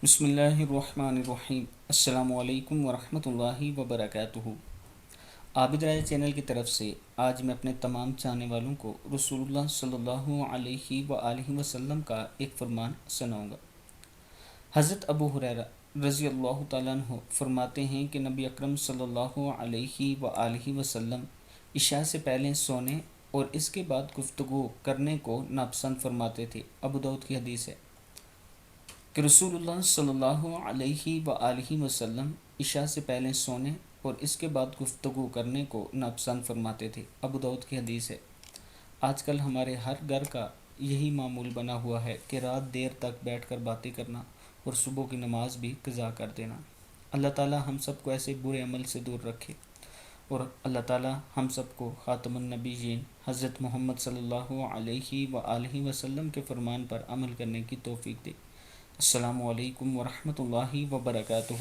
بسم اللہ الرحمن الرحیم۔ السلام علیکم ورحمۃ اللہ وبرکاتہ۔ عابد راج چینل کی طرف سے آج میں اپنے تمام چاہنے والوں کو رسول اللہ صلی اللہ علیہ وآلہ وسلم کا ایک فرمان سناؤں گا۔ حضرت ابو ہریرہ رضی اللہ تعالیٰ عنہ فرماتے ہیں کہ نبی اکرم صلی اللہ علیہ وآلہ وسلم عشاء سے پہلے سونے اور اس کے بعد گفتگو کرنے کو ناپسند فرماتے تھے۔ ابو داؤد کی حدیث ہے کہ رسول اللہ صلی اللہ علیہ وآلہ وسلم عشاء سے پہلے سونے اور اس کے بعد گفتگو کرنے کو ناپسند فرماتے تھے۔ ابو داؤد کی حدیث ہے۔ آج کل ہمارے ہر گھر کا یہی معمول بنا ہوا ہے کہ رات دیر تک بیٹھ کر باتیں کرنا اور صبح کی نماز بھی قضا کر دینا۔ اللہ تعالی ہم سب کو ایسے برے عمل سے دور رکھے اور اللہ تعالی ہم سب کو خاتم النبیین حضرت محمد صلی اللہ علیہ وآلہ وسلم کے فرمان پر عمل کرنے کی توفیق دے۔ السلام علیکم ورحمۃ اللہ وبرکاتہ۔